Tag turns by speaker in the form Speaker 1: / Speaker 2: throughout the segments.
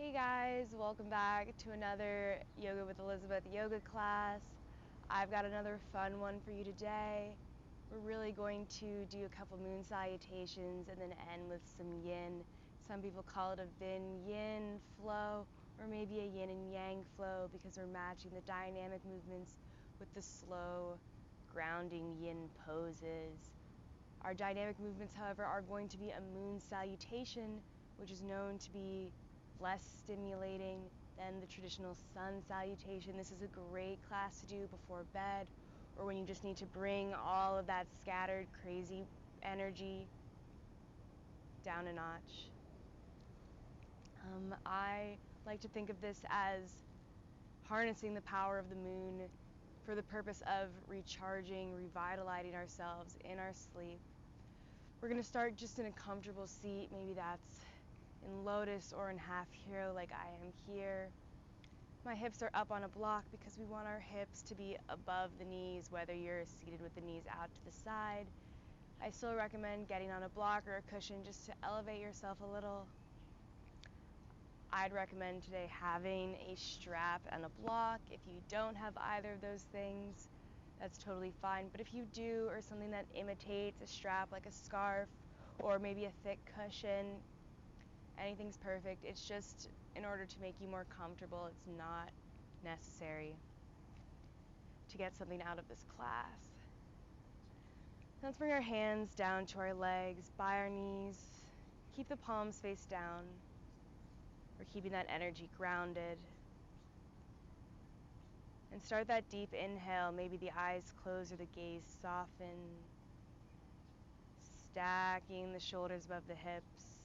Speaker 1: Hey guys, welcome back to another Yoga with Elizabeth yoga class. I've got another fun one for you today. We're really going to do a couple moon salutations and then end with some yin. Some people call it a Vin Yin flow or maybe a Yin and Yang flow because we're matching the dynamic movements with the slow grounding yin poses. Our dynamic movements, however, are going to be a moon salutation, which is known to be less stimulating than the traditional sun salutation. This is a great class to do before bed or when you just need to bring all of that scattered, crazy energy down a notch. I like to think of this as harnessing the power of the moon for the purpose of recharging, revitalizing ourselves in our sleep. We're going to start just in a comfortable seat. Maybe that's in lotus or in half hero like I am here. My hips are up on a block because we want our hips to be above the knees, whether you're seated with the knees out to the side. I still recommend getting on a block or a cushion just to elevate yourself a little. I'd recommend today having a strap and a block. If you don't have either of those things, that's totally fine. But if you do, or something that imitates a strap like a scarf or maybe a thick cushion, anything's perfect. It's just in order to make you more comfortable. It's not necessary to get something out of this class. Let's bring our hands down to our legs, by our knees. Keep the palms face down. We're keeping that energy grounded. And start that deep inhale. Maybe the eyes close or the gaze soften. Stacking the shoulders above the hips.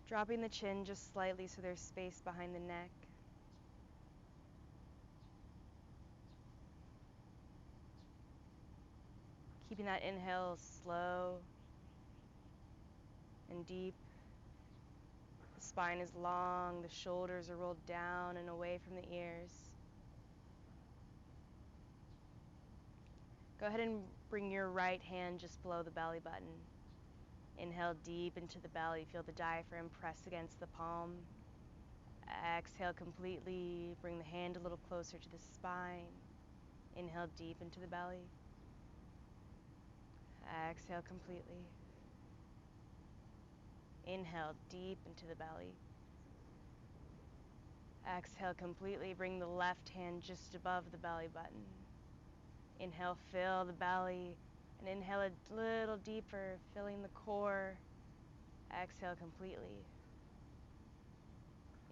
Speaker 1: Dropping the chin just slightly so there's space behind the neck. Keeping that inhale slow and deep. The spine is long, the shoulders are rolled down and away from the ears. Go ahead and bring your right hand just below the belly button. Inhale deep into the belly, feel the diaphragm press against the palm. Exhale completely, bring the hand a little closer to the spine. Inhale deep into the belly. Exhale completely. Inhale deep into the belly. Exhale completely, bring the left hand just above the belly button. Inhale, fill the belly, and inhale a little deeper, filling the core. Exhale completely.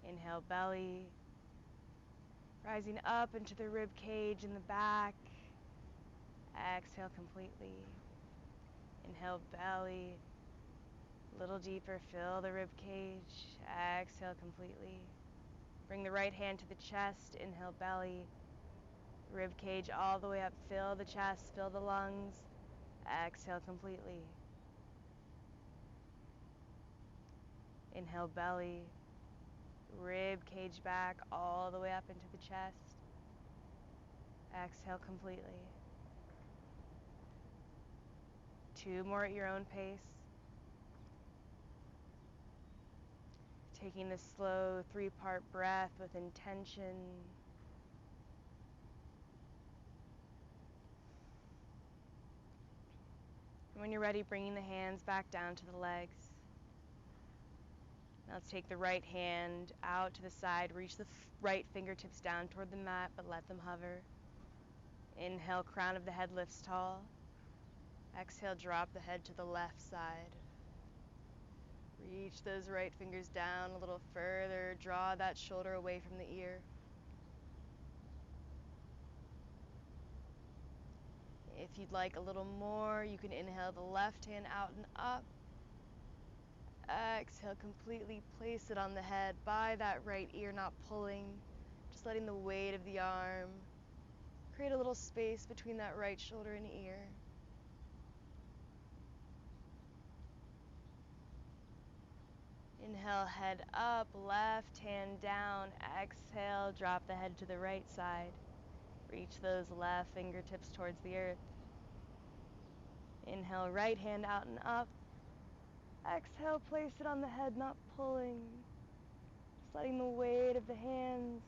Speaker 1: Inhale, belly, rising up into the rib cage in the back. Exhale completely. Inhale, belly, a little deeper, fill the rib cage. Exhale completely. Bring the right hand to the chest. Inhale, belly, rib cage all the way up. Fill the chest, fill the lungs. Exhale completely. Inhale, belly, rib cage back all the way up into the chest. Exhale completely. 2 more at your own pace. Taking this slow 3-part breath with intention. And when you're ready, bringing the hands back down to the legs. Now let's take the right hand out to the side, reach the right fingertips down toward the mat, but let them hover. Inhale, crown of the head lifts tall. Exhale, drop the head to the left side. Reach those right fingers down a little further, draw that shoulder away from the ear. If you'd like a little more, you can inhale the left hand out and up. Exhale, completely place it on the head by that right ear, not pulling, just letting the weight of the arm create a little space between that right shoulder and ear. Inhale, head up, left hand down. Exhale, drop the head to the right side. Reach those left fingertips towards the earth. Inhale, right hand out and up. Exhale, place it on the head, not pulling. Just letting the weight of the hands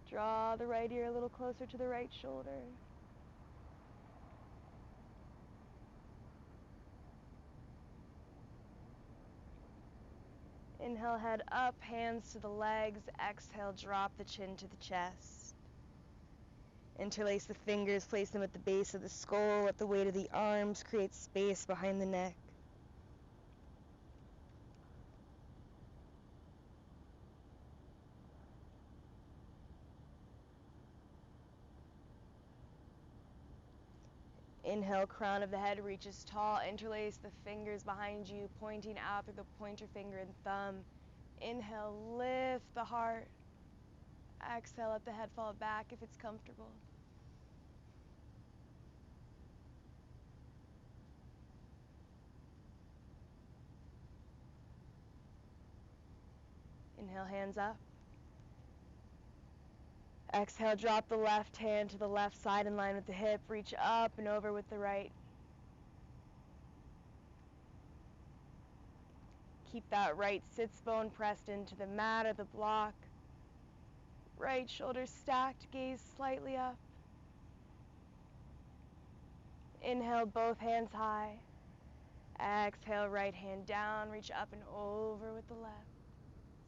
Speaker 1: draw the right ear a little closer to the right shoulder. Inhale, head up, hands to the legs. Exhale, drop the chin to the chest. Interlace the fingers, place them at the base of the skull. Let the weight of the arms create space behind the neck. Inhale, crown of the head reaches tall. Interlace the fingers behind you, pointing out through the pointer finger and thumb. Inhale, lift the heart. Exhale, let the head fall back if it's comfortable. Inhale, hands up. Exhale, drop the left hand to the left side in line with the hip. Reach up and over with the right. Keep that right sits bone pressed into the mat or the block. Right shoulder stacked, gaze slightly up. Inhale, both hands high. Exhale, right hand down, reach up and over with the left.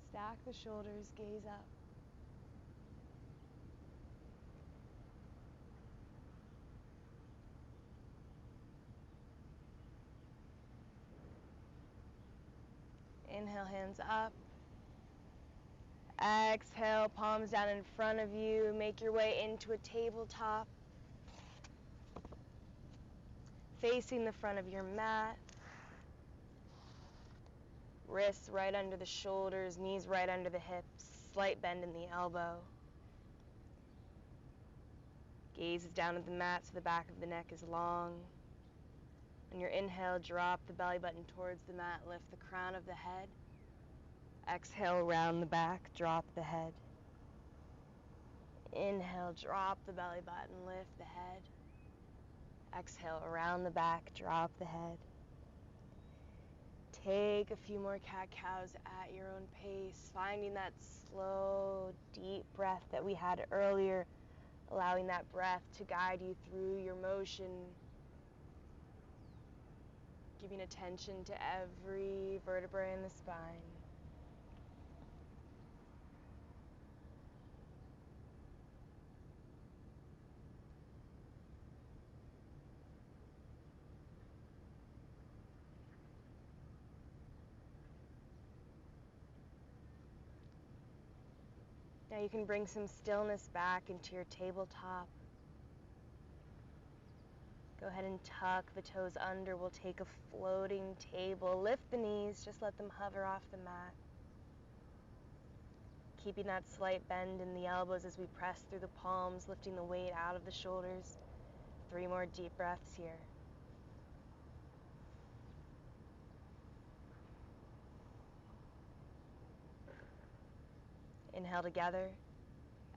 Speaker 1: Stack the shoulders, gaze up. Inhale, hands up. Exhale, palms down in front of you. Make your way into a tabletop. Facing the front of your mat. Wrists right under the shoulders, knees right under the hips. Slight bend in the elbow. Gaze is down at the mat so the back of the neck is long. On your inhale, drop the belly button towards the mat. Lift the crown of the head. Exhale, round the back, drop the head. Inhale, drop the belly button, lift the head. Exhale, around the back, drop the head. Take a few more cat-cows at your own pace, finding that slow, deep breath that we had earlier, allowing that breath to guide you through your motion, giving attention to every vertebrae in the spine. Now you can bring some stillness back into your tabletop. Go ahead and tuck the toes under. We'll take a floating table. Lift the knees, just let them hover off the mat. Keeping that slight bend in the elbows as we press through the palms, lifting the weight out of the shoulders. 3 more deep breaths here. Inhale together.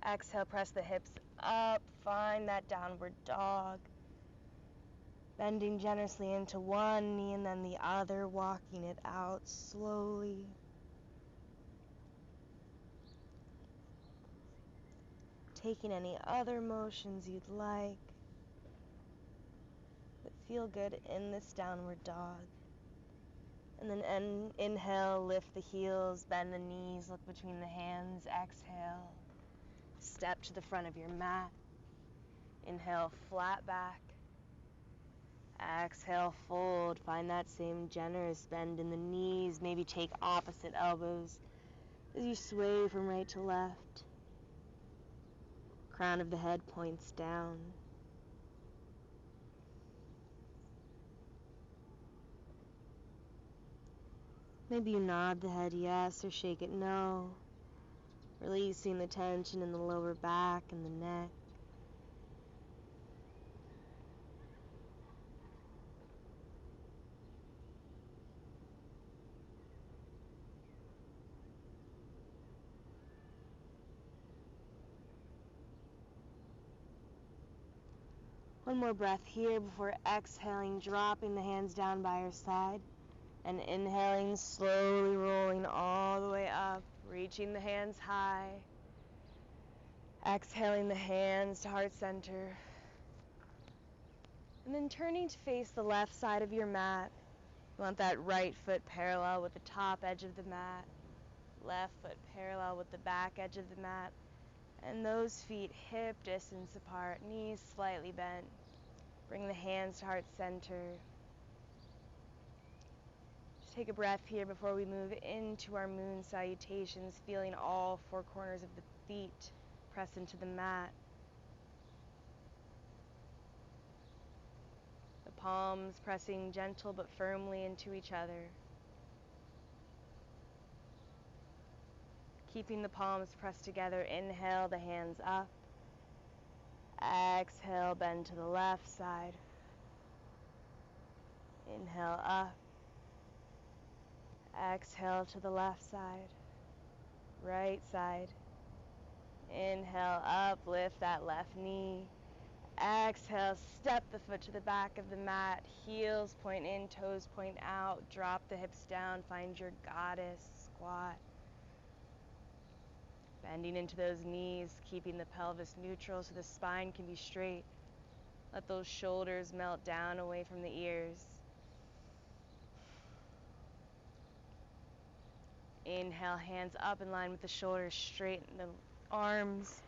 Speaker 1: Exhale, press the hips up. Find that downward dog. Bending generously into one knee and then the other, walking it out slowly. Taking any other motions you'd like. But feel good in this downward dog. And then inhale, lift the heels, bend the knees, look between the hands. Exhale, step to the front of your mat. Inhale, flat back. Exhale, fold. Find that same generous bend in the knees. Maybe take opposite elbows as you sway from right to left. Crown of the head points down. Maybe you nod the head yes or shake it no, releasing the tension in the lower back and the neck. One more breath here before exhaling, dropping the hands down by your side. And inhaling, slowly rolling all the way up, reaching the hands high. Exhaling the hands to heart center. And then turning to face the left side of your mat. You want that right foot parallel with the top edge of the mat. Left foot parallel with the back edge of the mat. And those feet hip distance apart, knees slightly bent. Bring the hands to heart center. Just take a breath here before we move into our moon salutations, feeling all four corners of the feet press into the mat. The palms pressing gentle but firmly into each other. Keeping the palms pressed together, inhale the hands up. Exhale, bend to the left side. Inhale up. Exhale to the left side. Right side. Inhale up, lift that left knee. Exhale, step the foot to the back of the mat. Heels point in, toes point out. Drop the hips down, find your goddess squat. Bending into those knees, keeping the pelvis neutral so the spine can be straight. Let those shoulders melt down away from the ears. Inhale, hands up in line with the shoulders, straighten the arms.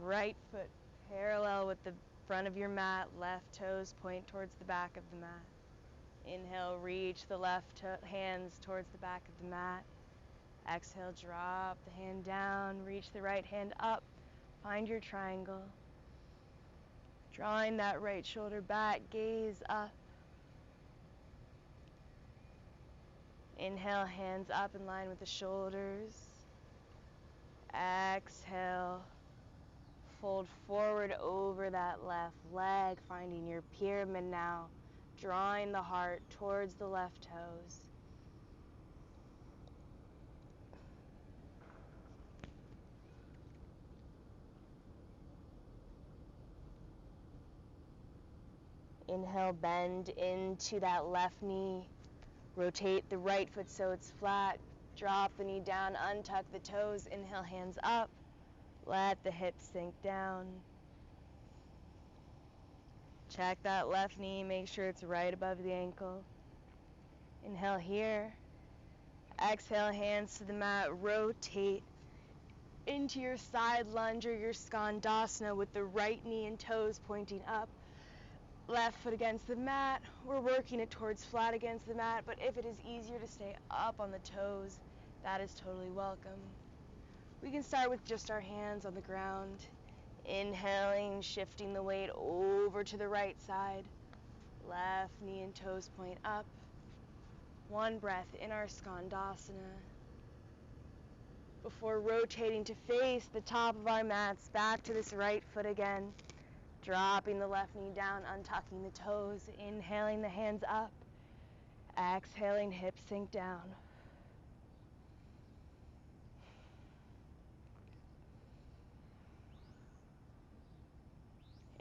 Speaker 1: Right foot parallel with the front of your mat, left toes point towards the back of the mat. Inhale, reach the left hands towards the back of the mat. Exhale, drop the hand down, reach the right hand up, find your triangle. Drawing that right shoulder back, gaze up. Inhale, hands up in line with the shoulders. Exhale, fold forward over that left leg, finding your pyramid now, drawing the heart towards the left toes. Inhale, bend into that left knee. Rotate the right foot so it's flat. Drop the knee down, untuck the toes. Inhale, hands up. Let the hips sink down. Check that left knee, make sure it's right above the ankle. Inhale here. Exhale, hands to the mat. Rotate into your side lunge or your skandasana with the right knee and toes pointing up. Left foot against the mat. We're working it towards flat against the mat, but if it is easier to stay up on the toes, that is totally welcome. We can start with just our hands on the ground. Inhaling, shifting the weight over to the right side. Left knee and toes point up. One breath in our skandasana. Before rotating to face the top of our mats, back to this right foot again. Dropping the left knee down, untucking the toes, inhaling the hands up, exhaling, hips sink down.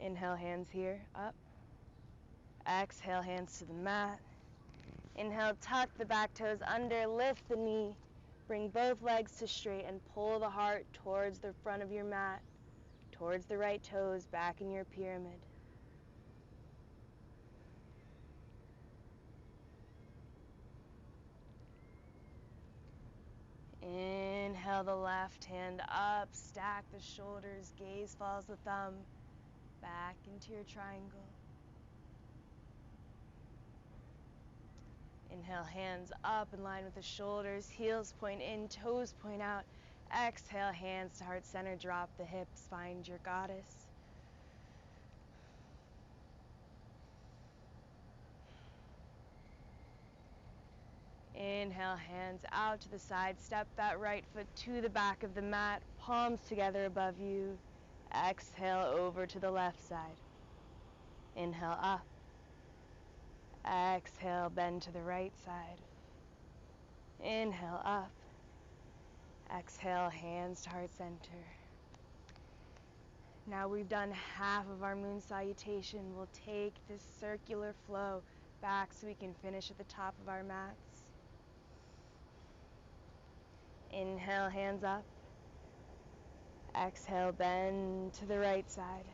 Speaker 1: Inhale, hands here, up. Exhale, hands to the mat. Inhale, tuck the back toes under, lift the knee, bring both legs to straight and pull the heart towards the front of your mat. Towards the right toes, back in your pyramid. Inhale the left hand up, stack the shoulders, gaze follows the thumb, back into your triangle. Inhale, hands up in line with the shoulders, heels point in, toes point out. Exhale, hands to heart center, drop the hips, find your goddess. Inhale, hands out to the side, step that right foot to the back of the mat, palms together above you. Exhale over to the left side. Inhale up. Exhale, bend to the right side. Inhale up. Exhale, hands to heart center. Now we've done half of our moon salutation. We'll take this circular flow back so we can finish at the top of our mats. Inhale, hands up. Exhale, bend to the right side.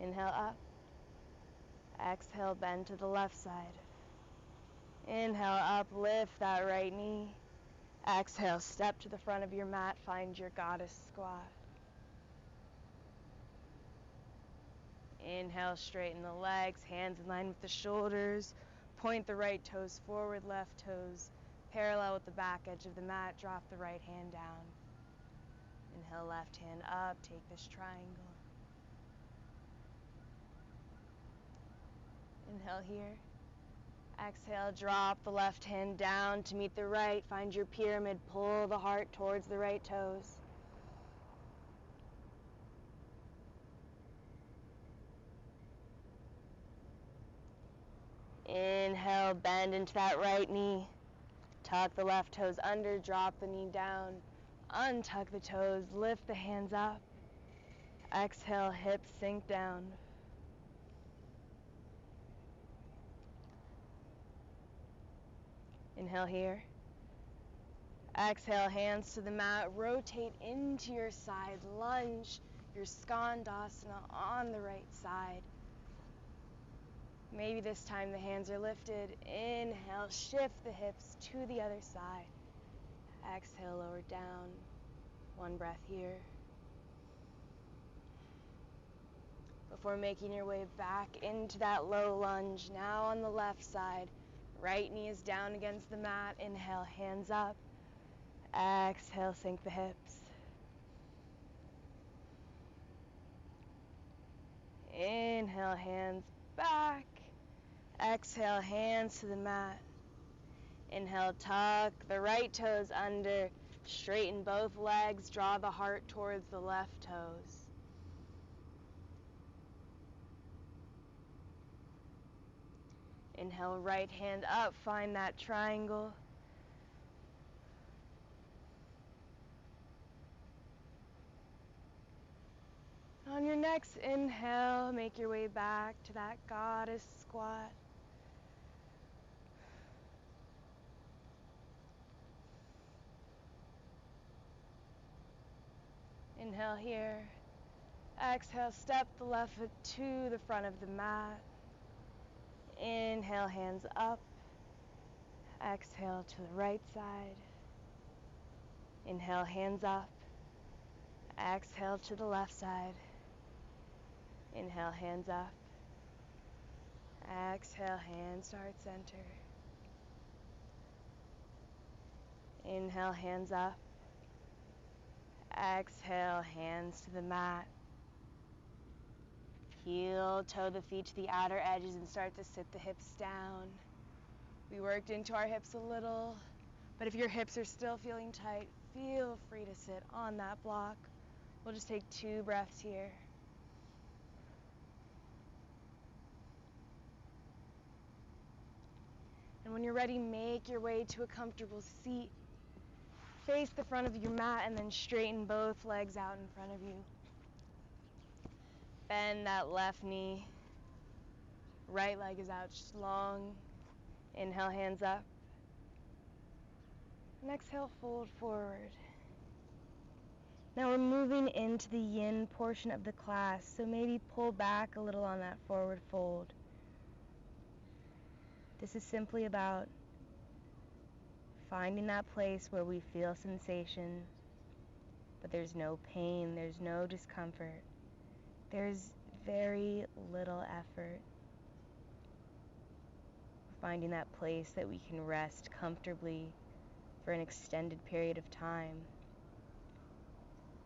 Speaker 1: Inhale, up. Exhale, bend to the left side. Inhale, up, lift that right knee. Exhale, step to the front of your mat, find your goddess squat. Inhale, straighten the legs, hands in line with the shoulders. Point the right toes forward, left toes parallel with the back edge of the mat. Drop the right hand down. Inhale, left hand up, take this triangle. Inhale here. Exhale, drop the left hand down to meet the right. Find your pyramid, pull the heart towards the right toes. Inhale, bend into that right knee. Tuck the left toes under, drop the knee down. Untuck the toes, lift the hands up. Exhale, hips sink down. Inhale here. Exhale, hands to the mat. Rotate into your side lunge, your Skandasana on the right side. Maybe this time the hands are lifted. Inhale, shift the hips to the other side. Exhale, lower down. One breath here. Before making your way back into that low lunge, now on the left side. Right knee is down against the mat. Inhale, hands up. Exhale, sink the hips. Inhale, hands back. Exhale, hands to the mat. Inhale, tuck the right toes under. Straighten both legs. Draw the heart towards the left toes. Inhale, right hand up. Find that triangle. On your next inhale, make your way back to that goddess squat. Inhale here. Exhale, step the left foot to the front of the mat. Inhale, hands up. Exhale to the right side. Inhale, hands up. Exhale to the left side. Inhale, hands up. Exhale, hands start center. Inhale, hands up. Exhale, hands to the mat. Heel, toe the feet to the outer edges and start to sit the hips down. We worked into our hips a little, but if your hips are still feeling tight, feel free to sit on that block. We'll just take 2 breaths here. And when you're ready, make your way to a comfortable seat. Face the front of your mat and then straighten both legs out in front of you. Bend that left knee. Right leg is out just long. Inhale, hands up. And exhale, fold forward. Now we're moving into the yin portion of the class, so maybe pull back a little on that forward fold. This is simply about finding that place where we feel sensation, but there's no pain, there's no discomfort. There's very little effort. Finding that place that we can rest comfortably for an extended period of time.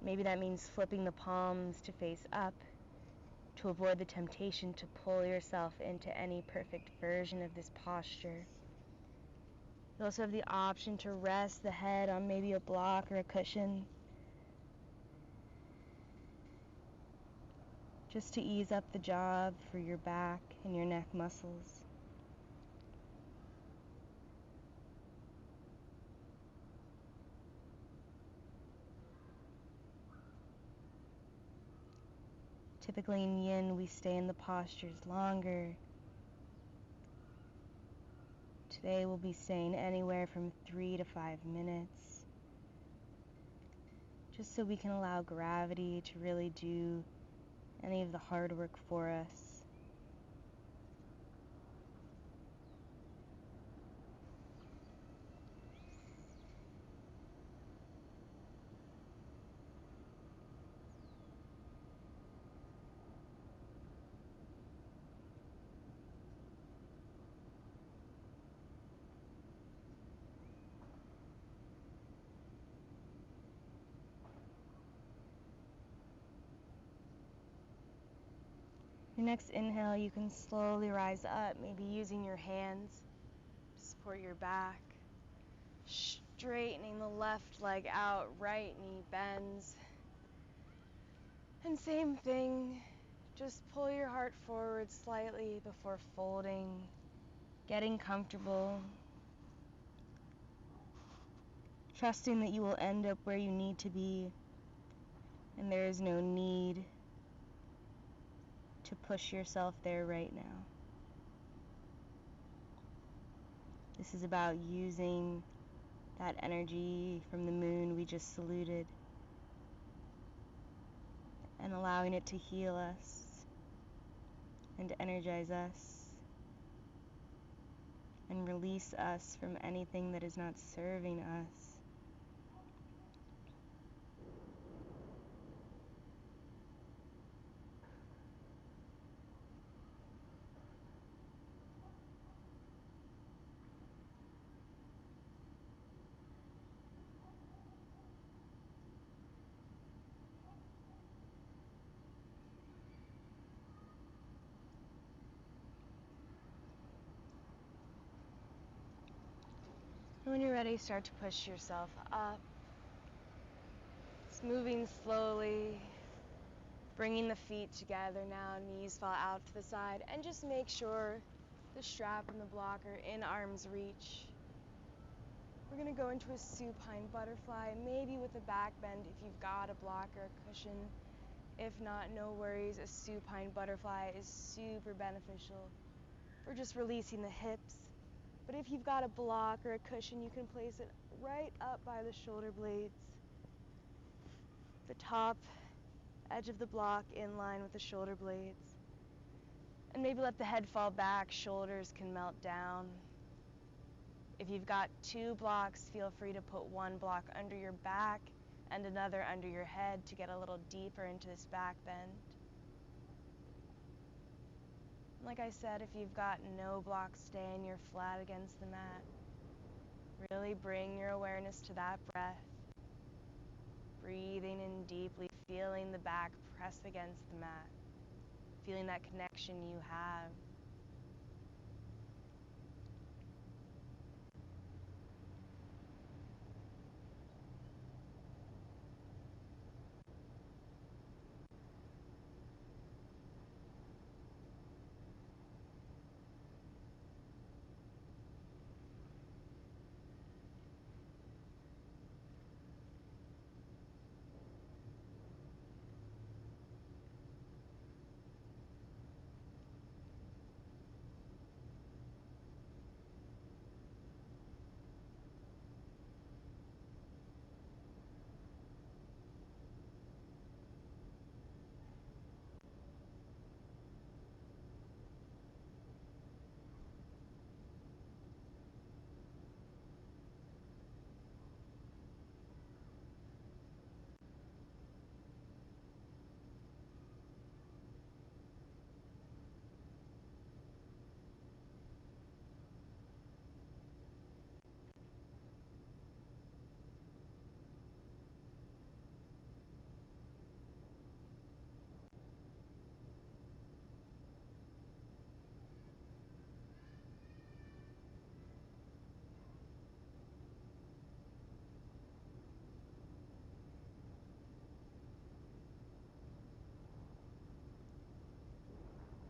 Speaker 1: Maybe that means flipping the palms to face up to avoid the temptation to pull yourself into any perfect version of this posture. You also have the option to rest the head on maybe a block or a cushion, just to ease up the job for your back and your neck muscles. Typically in yin, we stay in the postures longer. Today we'll be staying anywhere from 3 to 5 minutes. just so we can allow gravity to really do any of the hard work for us. Your next inhale, you can slowly rise up, maybe using your hands to support your back. Straightening the left leg out, right knee bends. And same thing, just pull your heart forward slightly before folding, getting comfortable, trusting that you will end up where you need to be, and there is no need to push yourself there right now. This is about using that energy from the moon we just saluted and allowing it to heal us and energize us and release us from anything that is not serving us. When you're ready, start to push yourself up. Just moving slowly, bringing the feet together now, knees fall out to the side, and just make sure the strap and the block are in arm's reach. We're going to go into a supine butterfly, maybe with a back bend if you've got a block or a cushion. If not, no worries, a supine butterfly is super beneficial for just releasing the hips. But if you've got a block or a cushion, you can place it right up by the shoulder blades. The top edge of the block in line with the shoulder blades. And maybe let the head fall back, shoulders can melt down. If you've got two blocks, feel free to put one block under your back and another under your head to get a little deeper into this back bend. Like I said, if you've got no blocks, stay in your flat against the mat. Really bring your awareness to that breath. Breathing in deeply, feeling the back press against the mat. Feeling that connection you have.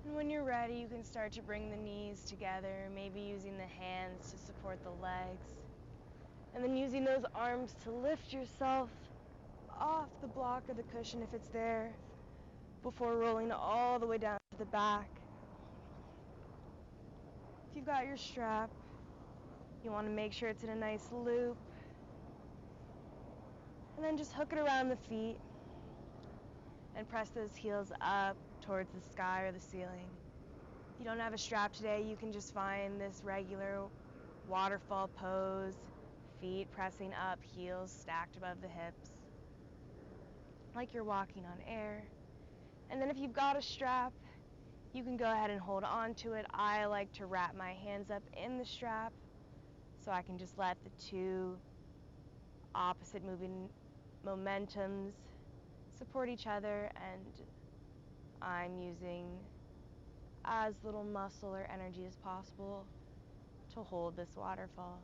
Speaker 1: And when you're ready, you can start to bring the knees together, maybe using the hands to support the legs. And then using those arms to lift yourself off the block or the cushion if it's there, before rolling all the way down to the back. If you've got your strap, you want to make sure it's in a nice loop. And then just hook it around the feet and press those heels up towards the sky or the ceiling. If you don't have a strap today, you can just find this regular waterfall pose, feet pressing up, heels stacked above the hips, like you're walking on air. And then if you've got a strap, you can go ahead and hold on to it. I like to wrap my hands up in the strap so I can just let the two opposite moving momentums support each other, and I'm using as little muscle or energy as possible to hold this waterfall.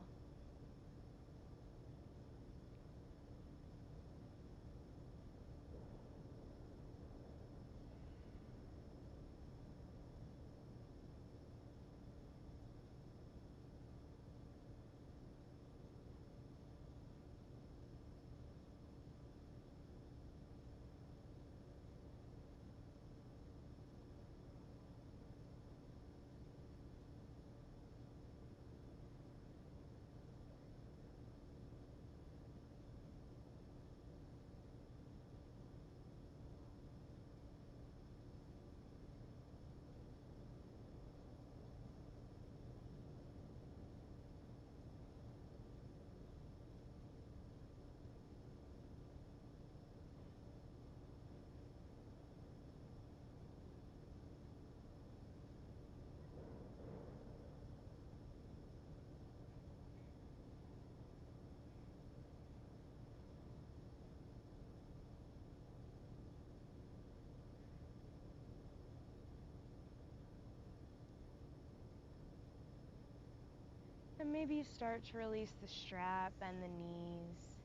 Speaker 1: And maybe you start to release the strap and the knees.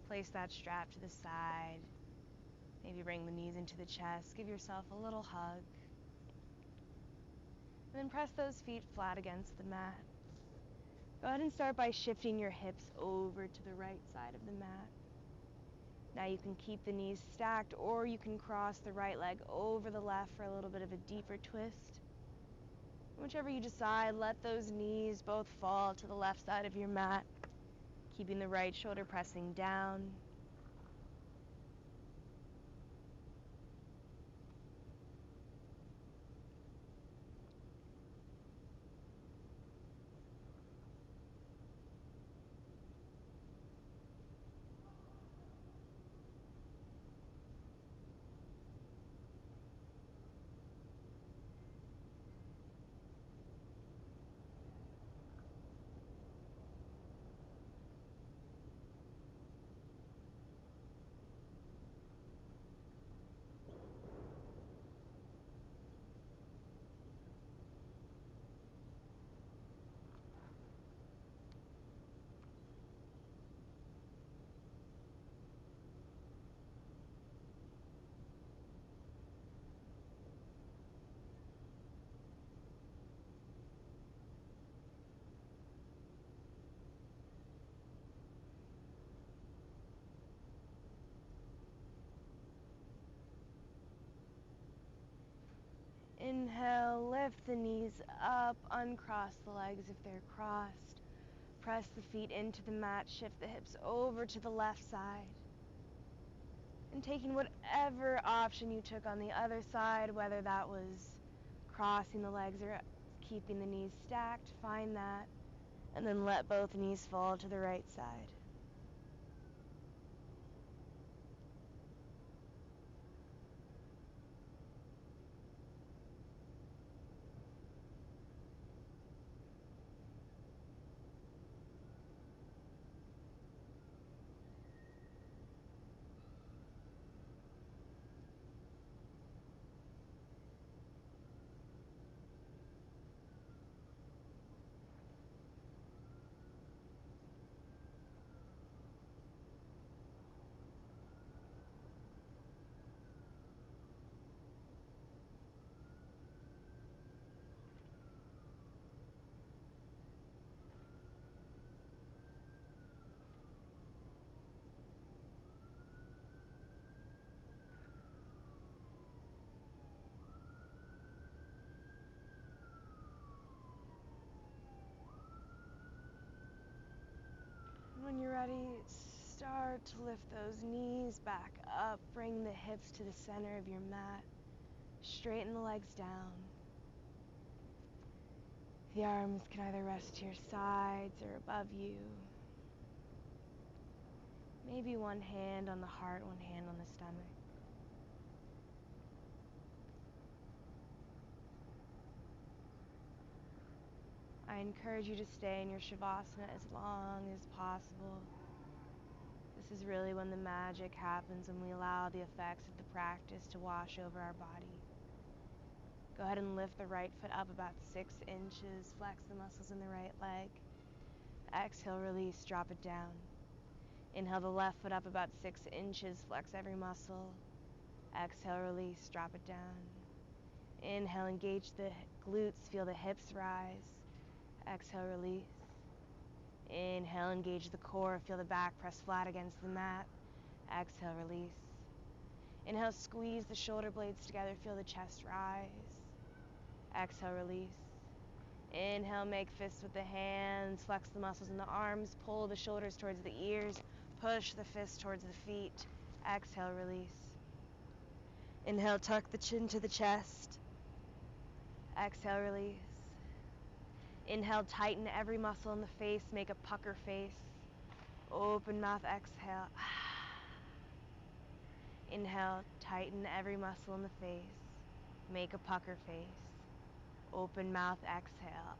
Speaker 1: Place that strap to the side. Maybe bring the knees into the chest. Give yourself a little hug. And then press those feet flat against the mat. Go ahead and start by shifting your hips over to the right side of the mat. Now you can keep the knees stacked, or you can cross the right leg over the left for a little bit of a deeper twist. Whichever you decide, let those knees both fall to the left side of your mat, keeping the right shoulder pressing down. Inhale, lift the knees up, uncross the legs if they're crossed. Press the feet into the mat, shift the hips over to the left side. And taking whatever option you took on the other side, whether that was crossing the legs or keeping the knees stacked, find that. And then let both knees fall to the right side. When you're ready, start to lift those knees back up. Bring the hips to the center of your mat. Straighten the legs down. The arms can either rest to your sides or above you. Maybe one hand on the heart, one hand on the stomach. I encourage you to stay in your Shavasana as long as possible. This is really when the magic happens, when we allow the effects of the practice to wash over our body. Go ahead and lift the right foot up about 6 inches. Flex the muscles in the right leg. Exhale, release, drop it down. Inhale the left foot up about 6 inches. Flex every muscle. Exhale, release, drop it down. Inhale, engage the glutes. Feel the hips rise. Exhale, release. Inhale, engage the core. Feel the back press flat against the mat. Exhale, release. Inhale, squeeze the shoulder blades together. Feel the chest rise. Exhale, release. Inhale, make fists with the hands. Flex the muscles in the arms. Pull the shoulders towards the ears. Push the fists towards the feet. Exhale, release. Inhale, tuck the chin to the chest. Exhale, release. Inhale, tighten every muscle in the face. Make a pucker face. Open mouth, exhale. Inhale, tighten every muscle in the face. Make a pucker face. Open mouth, exhale.